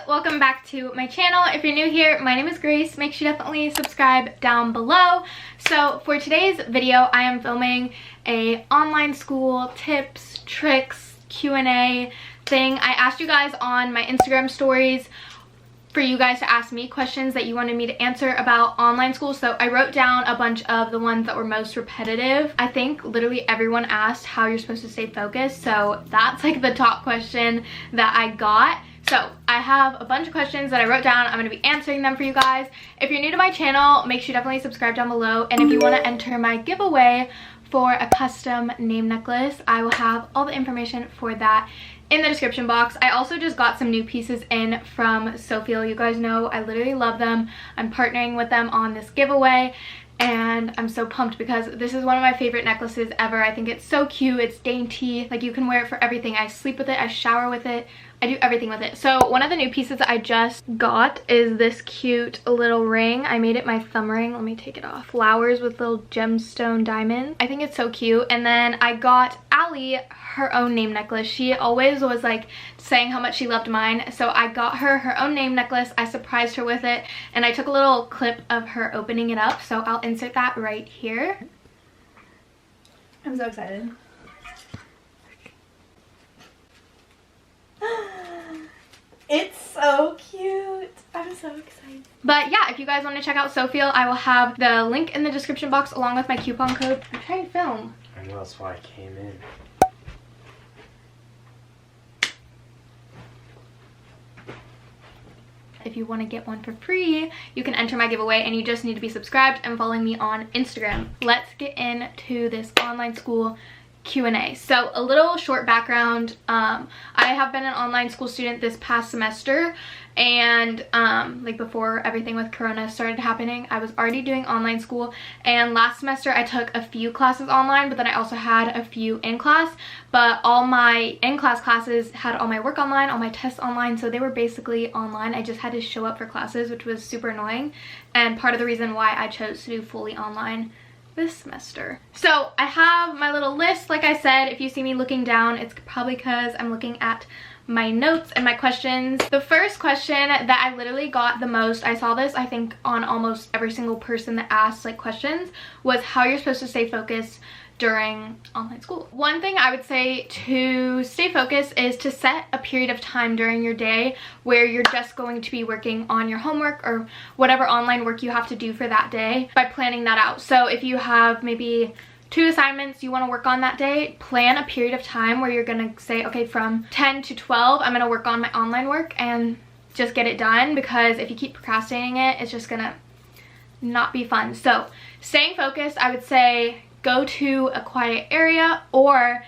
welcome back to my channel. If you're new here, my name is Grace. Make sure you definitely subscribe down below. So for today's video, I am filming a online school tips, tricks, Q&A thing. I asked you guys on my Instagram stories for you guys to ask me questions that you wanted me to answer about online school. So I wrote down a bunch of the ones that were most repetitive. I think literally everyone asked how you're supposed to stay focused. So that's like the top question that I got. So I have a bunch of questions that I wrote down. I'm going to be answering them for you guys. If you're new to my channel, make sure you definitely subscribe down below. And if you want to enter my giveaway for a custom name necklace, I will have all the information for that in the description box. I also just got some new pieces in from Soufeel. You guys know I literally love them. I'm partnering with them on this giveaway. And I'm so pumped because this is one of my favorite necklaces ever. I think it's so cute. It's dainty. Like, you can wear it for everything. I sleep with it. I shower with it. I do everything with it. So one of the new pieces that I just got is this cute little ring. I made it my thumb ring. Let me take it off. Flowers with little gemstone diamonds. I think it's so cute. And then I got Allie her own name necklace. She always was like saying how much she loved mine. So I got her her own name necklace. I surprised her with it. And I took a little clip of her opening it up. So I'll insert that right here. I'm so excited. It's so cute. I'm so excited. But yeah, if you guys want to check out Soufeel, I will have the link in the description box along with my coupon code. I'm trying to film. I know, that's why I came in. If you want to get one for free, you can enter my giveaway, and you just need to be subscribed and following me on Instagram. Let's get into this online school Q&A. So a little short background. I have been an online school student this past semester, and like before everything with Corona started happening, I was already doing online school. And last semester I took a few classes online, but then I also had a few in class. But all my in-class classes had all my work online, all my tests online, so they were basically online. I just had to show up for classes, which was super annoying, and part of the reason why I chose to do fully online this semester. So I have my little list. Like I said, if you see me looking down, it's probably because I'm looking at my notes and my questions. The first question that I literally got the most, I saw this I think on almost every single person that asked like questions, was how you're supposed to stay focused during online school. One thing I would say to stay focused is to set a period of time during your day where you're just going to be working on your homework or whatever online work you have to do for that day, by planning that out. So if you have maybe 2 assignments you want to work on that day, plan a period of time where you're gonna say, okay, from 10 to 12 I'm gonna work on my online work, and just get it done, because if you keep procrastinating it, it's just gonna not be fun. So staying focused, I would say go to a quiet area, or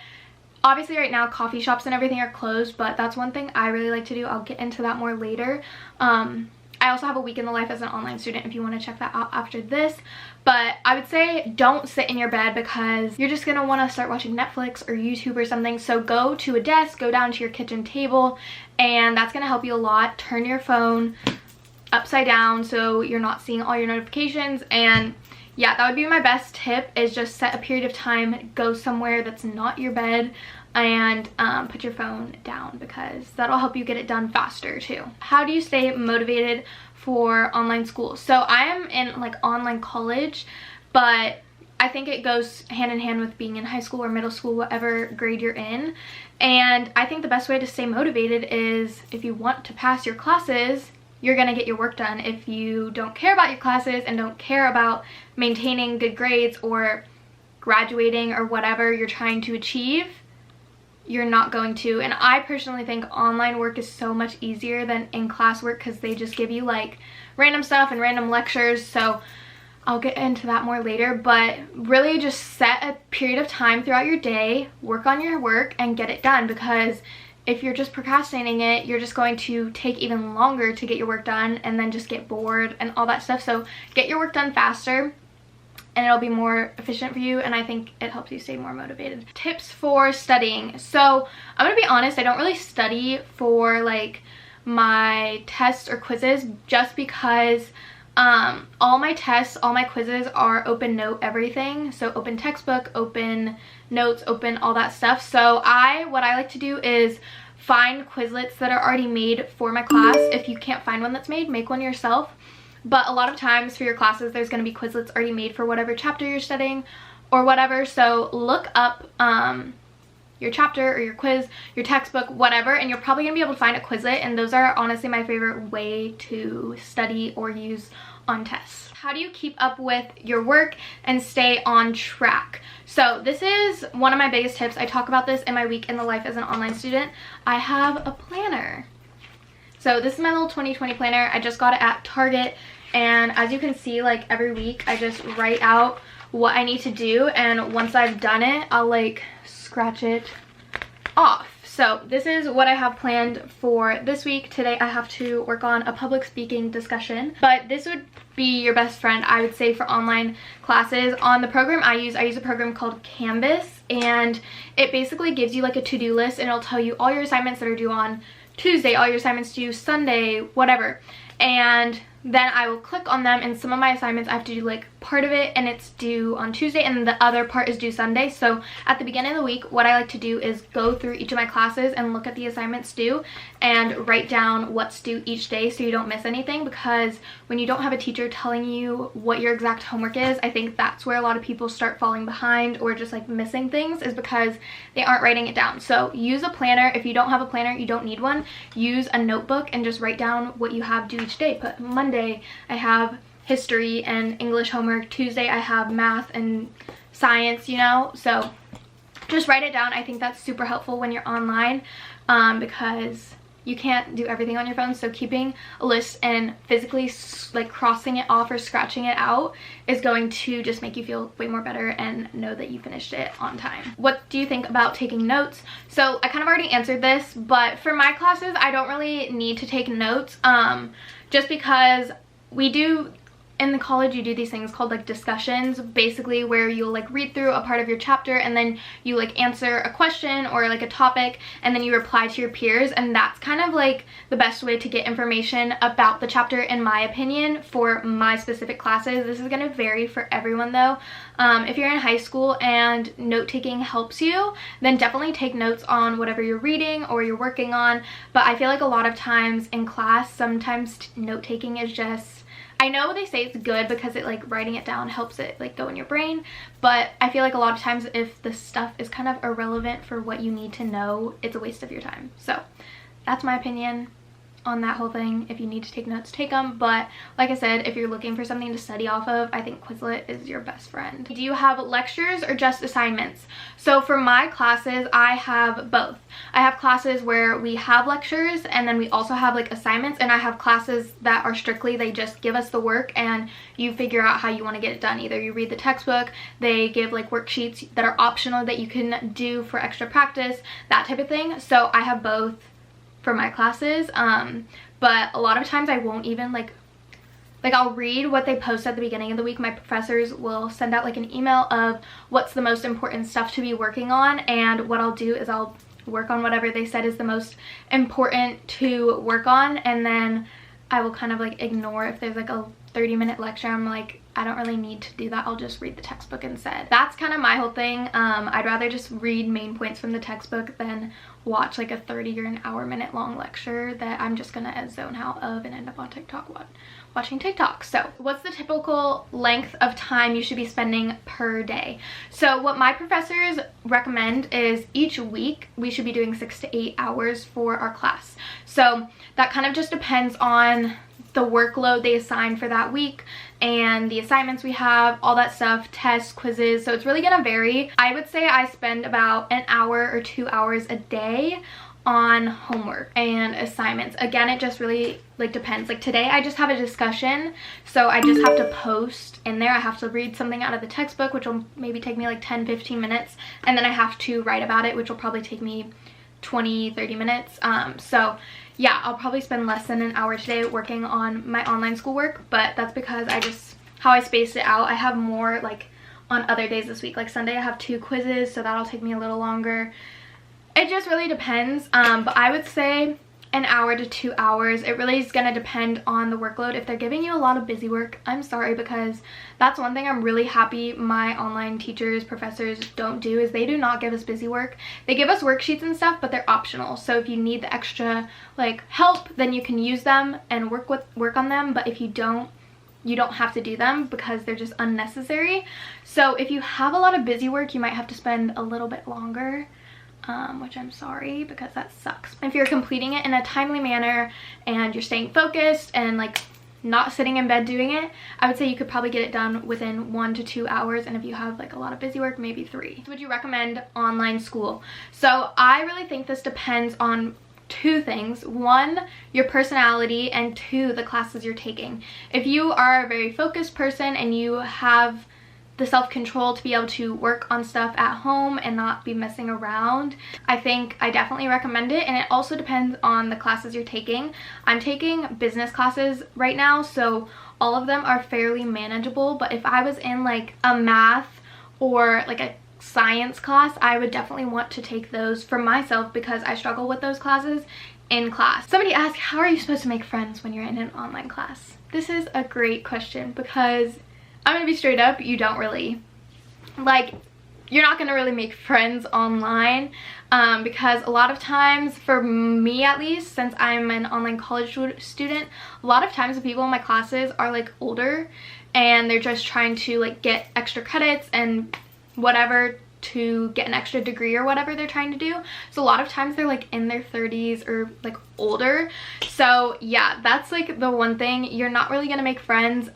obviously right now coffee shops and everything are closed, but that's one thing I really like to do. I'll get into that more later. I also have a week in the life as an online student if you want to check that out after this. But I would say don't sit in your bed, because you're just going to want to start watching Netflix or YouTube or something. So go to a desk, go down to your kitchen table, and that's going to help you a lot. Turn your phone upside down so you're not seeing all your notifications. And yeah, that would be my best tip, is just set a period of time, go somewhere that's not your bed, and put your phone down, because that'll help you get it done faster too. How do you stay motivated for online school? So I am in like online college, but I think it goes hand in hand with being in high school or middle school, whatever grade you're in. And I think the best way to stay motivated is, if you want to pass your classes, you're gonna get your work done. If you don't care about your classes and don't care about maintaining good grades or graduating or whatever you're trying to achieve, you're not going to. And I personally think online work is so much easier than in-class work, because they just give you like random stuff and random lectures. So I'll get into that more later, but really just set a period of time throughout your day, work on your work, and get it done, because if you're just procrastinating it, you're just going to take even longer to get your work done, and then just get bored and all that stuff. So get your work done faster, and it'll be more efficient for you, and I think it helps you stay more motivated. Tips for studying. So I'm gonna be honest, I don't really study for like my tests or quizzes, just because all my tests, all my quizzes are open note everything. So open textbook, open notes, open all that stuff. So what I like to do is find Quizlets that are already made for my class. If you can't find one that's made, make one yourself. But a lot of times for your classes, there's going to be Quizlets already made for whatever chapter you're studying or whatever. So look up your chapter or your quiz, your textbook, whatever, and you're probably going to be able to find a Quizlet, and those are honestly my favorite way to study or use on tests. How do you keep up with your work and stay on track? So this is one of my biggest tips. I talk about this in my week in the life as an online student. I have a planner. So this is my little 2020 planner. I just got it at Target, and as you can see, like every week I just write out what I need to do, and once I've done it, I'll like scratch it off. So this is what I have planned for this week. Today I have to work on a public speaking discussion, but this would be your best friend, I would say, for online classes. On the program I use a program called Canvas, and it basically gives you like a to-do list, and it'll tell you all your assignments that are due on Tuesday, all your assignments due Sunday, whatever. And then I will click on them, and some of my assignments I have to do like part of it and it's due on Tuesday, and the other part is due Sunday. So at the beginning of the week, what I like to do is go through each of my classes and look at the assignments due and write down what's due each day so you don't miss anything, because when you don't have a teacher telling you what your exact homework is, I think that's where a lot of people start falling behind or just like missing things, is because they aren't writing it down. So use a planner. If you don't have a planner, you don't need one. Use a notebook and just write down what you have due each day. Put Monday I have history and English homework, Tuesday I have math and science, you know, so just write it down. I think that's super helpful when you're online, because you can't do everything on your phone. So keeping a list and physically like crossing it off or scratching it out is going to just make you feel way more better and know that you finished it on time. What do you think about taking notes? So I kind of already answered this, but for my classes I don't really need to take notes, just because we do in the college, you do these things called like discussions, basically where you'll like read through a part of your chapter and then you like answer a question or like a topic, and then you reply to your peers, and that's kind of like the best way to get information about the chapter, in my opinion, for my specific classes. This is going to vary for everyone though. If you're in high school and note-taking helps you, then definitely take notes on whatever you're reading or you're working on. But I feel like a lot of times in class, sometimes note-taking is just, I know they say it's good because it like writing it down helps it like go in your brain, but I feel like a lot of times if the stuff is kind of irrelevant for what you need to know, it's a waste of your time. So that's my opinion on that whole thing. If you need to take notes, take them, but like I said, if you're looking for something to study off of, I think Quizlet is your best friend. Do you have lectures or just assignments? So for my classes, I have both. I have classes where we have lectures, and then we also have like assignments, and I have classes that are strictly, they just give us the work and you figure out how you want to get it done. Either you read the textbook, they give like worksheets that are optional that you can do for extra practice, that type of thing. So I have both for my classes, but a lot of times I won't even like I'll read what they post at the beginning of the week. My professors will send out like an email of what's the most important stuff to be working on, and what I'll do is I'll work on whatever they said is the most important to work on, and then I will kind of like ignore if there's like a 30-minute lecture. I'm like, I don't really need to do that. I'll just read the textbook instead. That's kind of my whole thing. I'd rather just read main points from the textbook than watch like a 30 or an hour-minute long lecture that I'm just gonna zone out of and end up on TikTok watching TikTok. So what's the typical length of time you should be spending per day? So what my professors recommend is each week we should be doing 6 to 8 hours for our class. So that kind of just depends on the workload they assign for that week and the assignments we have, all that stuff, tests, quizzes. So it's really gonna vary. I would say I spend about an hour or 2 hours a day on homework and assignments. Again, it just really like depends. Like today I just have a discussion, so I just have to post in there. I have to read something out of the textbook, which will maybe take me like 10-15 minutes, and then I have to write about it, which will probably take me 20-30 minutes. So yeah, I'll probably spend less than an hour today working on my online schoolwork, but that's because I just, how I spaced it out. I have more like on other days this week. Like Sunday I have 2 quizzes, so that'll take me a little longer. It just really depends, but I would say an hour to 2 hours. It really is going to depend on the workload. If they're giving you a lot of busy work, I'm sorry, because that's one thing I'm really happy my online teachers, professors don't do, is they do not give us busy work. They give us worksheets and stuff, but they're optional. So if you need the extra like help, then you can use them and work on them. But if you don't have to do them because they're just unnecessary. So if you have a lot of busy work, you might have to spend a little bit longer. Which I'm sorry, because that sucks. If you're completing it in a timely manner and you're staying focused and like not sitting in bed doing it, I would say you could probably get it done within 1 to 2 hours. And if you have like a lot of busy work, maybe 3. Would you recommend online school? So I really think this depends on 2 things. 1, your personality, and 2, the classes you're taking. If you are a very focused person and you have the self-control to be able to work on stuff at home and not be messing around, I think I definitely recommend it. And it also depends on the classes you're taking. I'm taking business classes right now, so all of them are fairly manageable. But if I was in like a math or like a science class, I would definitely want to take those for myself because I struggle with those classes in class. Somebody asked, how are you supposed to make friends when you're in an online class? This is a great question, because I'm gonna be straight up, you don't really, like, you're not gonna really make friends online, because a lot of times, for me at least, since I'm an online college student, a lot of times the people in my classes are like older and they're just trying to like get extra credits and whatever to get an extra degree or whatever they're trying to do. So a lot of times they're like in their 30s or like older. So yeah, that's like the one thing, you're not really gonna make friends.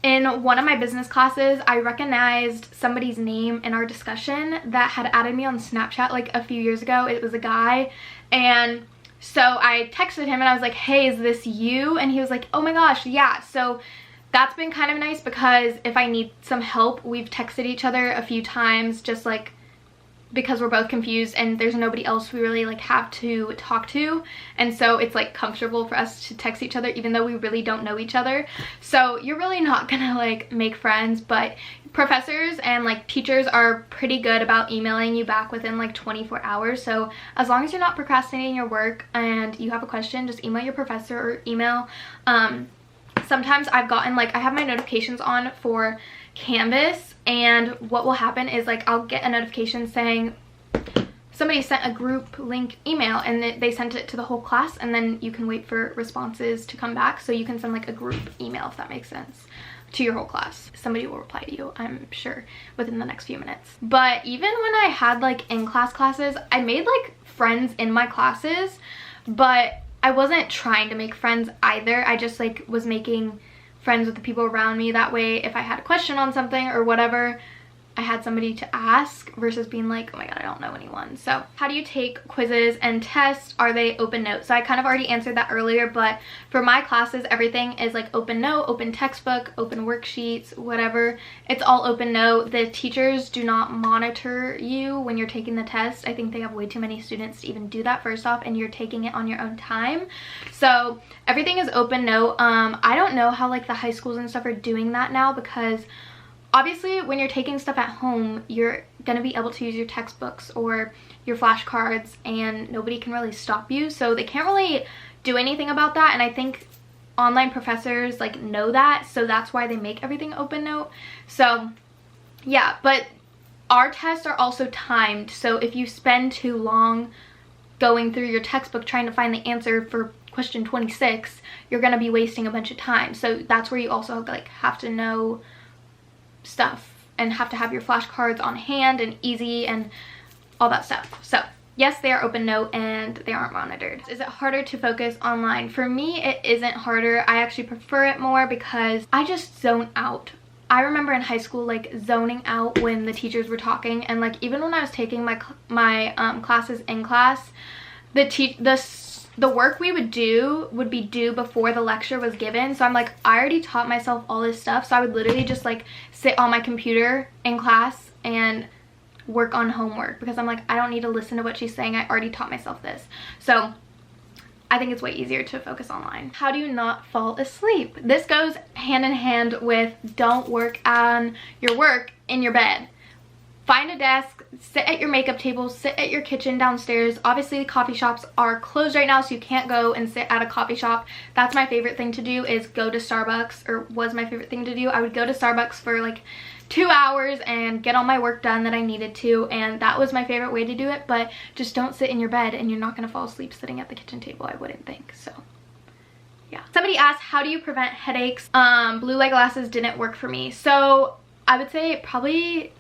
In one of my business classes, I recognized somebody's name in our discussion that had added me on Snapchat like a few years ago. It was a guy, and so I texted him and I was like, hey, is this you? And he was like, oh my gosh, yeah. So that's been kind of nice, because if I need some help, we've texted each other a few times, just like because we're both confused and there's nobody else we really like have to talk to, and so it's like comfortable for us to text each other even though we really don't know each other. So you're really not gonna like make friends, but professors and like teachers are pretty good about emailing you back within like 24 hours. So as long as you're not procrastinating your work and you have a question, just email your professor or email. Sometimes I've gotten like, I have my notifications on for Canvas, and what will happen is like I'll get a notification saying somebody sent a group link email, and they sent it to the whole class, and then you can wait for responses to come back, so you can send like a group email, if that makes sense, to your whole class. Somebody will reply to you, I'm sure, within the next few minutes. But even when I had like in-class classes, I made like friends in my classes, but I wasn't trying to make friends either. I just like was making friends with the people around me. That way, if I had a question on something or whatever, I had somebody to ask, versus being like, oh my god, I don't know anyone. So how do you take quizzes and tests? Are they open note? So I kind of already answered that earlier, but for my classes, everything is like open note, open textbook, open worksheets, whatever. It's all open note. The teachers do not monitor you when you're taking the test. I think they have way too many students to even do that, first off, and you're taking it on your own time. So everything is open note. I don't know how like the high schools and stuff are doing that now, because obviously when you're taking stuff at home, you're gonna be able to use your textbooks or your flashcards and nobody can really stop you, so they can't really do anything about that. And I think online professors like know that, so that's why they make everything open note. So yeah, but our tests are also timed, so if you spend too long going through your textbook trying to find the answer for question 26, you're gonna be wasting a bunch of time. So that's where you also like have to know stuff and have to have your flashcards on hand and easy and all that stuff. So yes, they are open note and they aren't monitored. Is it harder to focus online? For me, it isn't harder. I actually prefer it more because I just zone out. I remember in high school like zoning out when the teachers were talking, and like even when I was taking my classes in class, the work we would be due before the lecture was given. So I'm like, I already taught myself all this stuff, so I would literally just like sit on my computer in class and work on homework, because I'm like, I don't need to listen to what she's saying, I already taught myself this. So I think it's way easier to focus online. How do you not fall asleep? This goes hand in hand with don't work on your work in your bed. find a desk, sit at your makeup table, sit at your kitchen downstairs. Obviously coffee shops are closed right now, so you can't go and sit at a coffee shop. That's my favorite thing to do, is go to Starbucks, or was my favorite thing to do. I would go to Starbucks for like 2 hours and get all my work done that I needed to, and that was my favorite way to do it. But just don't sit in your bed, and you're not gonna fall asleep sitting at the kitchen table, I wouldn't think. So yeah. Somebody asked, how do you prevent headaches? Blue light glasses didn't work for me. So I would say probably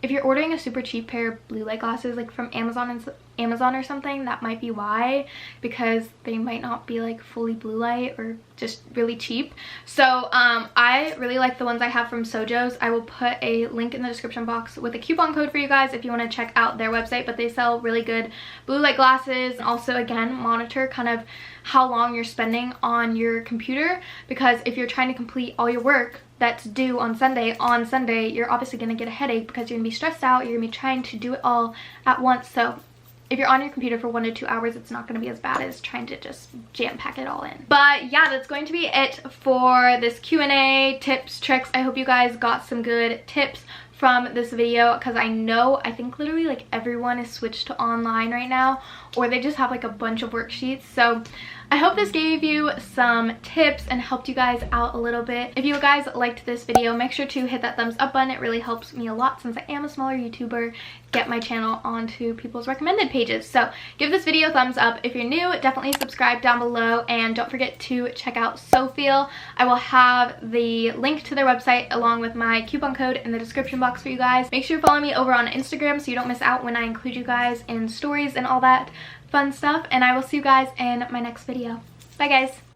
if you're ordering a super cheap pair of blue light glasses like from Amazon or something, that might be why, because they might not be like fully blue light or just really cheap. So I really like the ones I have from Sojos. I will put a link in the description box with a coupon code for you guys if you want to check out their website, but they sell really good blue light glasses. And also, again, monitor kind of how long you're spending on your computer, because if you're trying to complete all your work that's due on Sunday, you're obviously going to get a headache because you're going to be stressed out. You're going to be trying to do it all at once. So if you're on your computer for 1 to 2 hours, it's not going to be as bad as trying to just jam pack it all in. But yeah, that's going to be it for this Q&A, tips, tricks. I hope you guys got some good tips from this video, because I think literally like everyone is switched to online right now, or they just have like a bunch of worksheets. So I hope this gave you some tips and helped you guys out a little bit. If you guys liked this video, make sure to hit that thumbs up button. It really helps me a lot, since I am a smaller YouTuber, get my channel onto people's recommended pages. So give this video a thumbs up. If you're new, definitely subscribe down below, and don't forget to check out Soufeel. I will have the link to their website along with my coupon code in the description box for you guys. Make sure you follow me over on Instagram so you don't miss out when I include you guys in stories and all that fun stuff, and I will see you guys in my next video. Bye guys.